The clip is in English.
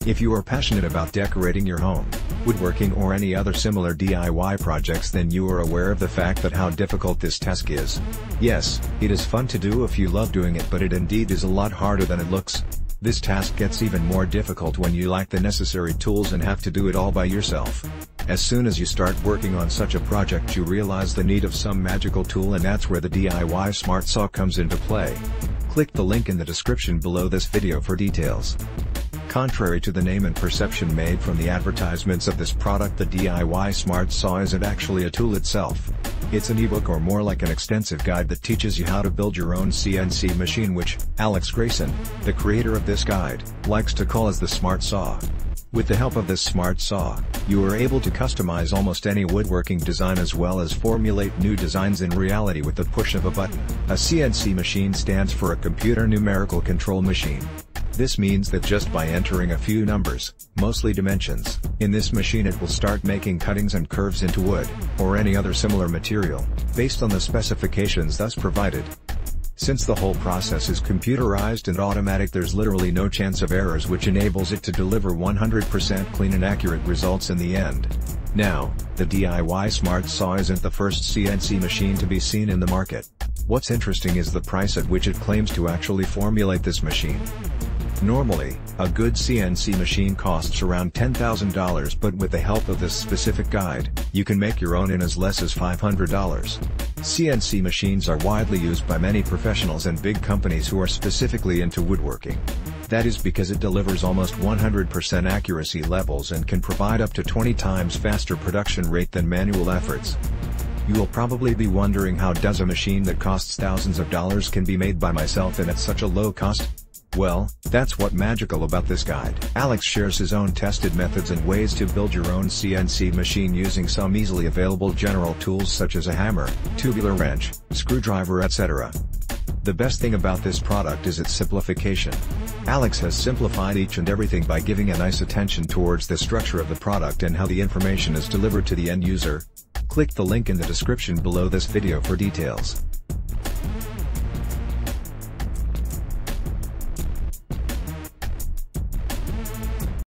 If you are passionate about decorating your home, woodworking or any other similar DIY projects, then you are aware of the fact that how difficult this task is. Yes, it is fun to do if you love doing it, but it indeed is a lot harder than it looks. This task gets even more difficult when you lack the necessary tools and have to do it all by yourself. As soon as you start working on such a project, you realize the need of some magical tool, and that's where the DIY Smart Saw comes into play. Click the link in the description below this video for details. Contrary to the name and perception made from the advertisements of this product, the DIY Smart Saw isn't actually a tool itself. It's an ebook, or more like an extensive guide that teaches you how to build your own CNC machine, which Grayson, the creator of this guide, likes to call as the Smart Saw. With the help of this Smart Saw, you are able to customize almost any woodworking design as well as formulate new designs in reality with the push of a button. A CNC machine stands for a computer numerical control machine. This means that just by entering a few numbers, mostly dimensions, in this machine, it will start making cuttings and curves into wood, or any other similar material, based on the specifications thus provided. Since the whole process is computerized and automatic, there's literally no chance of errors, which enables it to deliver 100% clean and accurate results in the end. Now, the DIY Smart Saw isn't the first CNC machine to be seen in the market. What's interesting is the price at which it claims to actually formulate this machine. Normally, a good CNC machine costs around $10,000, but with the help of this specific guide, you can make your own in as less as $500. CNC machines are widely used by many professionals and big companies who are specifically into woodworking. That is because it delivers almost 100% accuracy levels and can provide up to 20 times faster production rate than manual efforts. You will probably be wondering, how does a machine that costs thousands of dollars can be made by myself and at such a low cost? Well, that's what magical about this guide. Alex shares his own tested methods and ways to build your own CNC machine using some easily available general tools such as a hammer, tubular wrench, screwdriver, etc. The best thing about this product is its simplification. Alex has simplified each and everything by giving a nice attention towards the structure of the product and how the information is delivered to the end user. Click the link in the description below this video for details.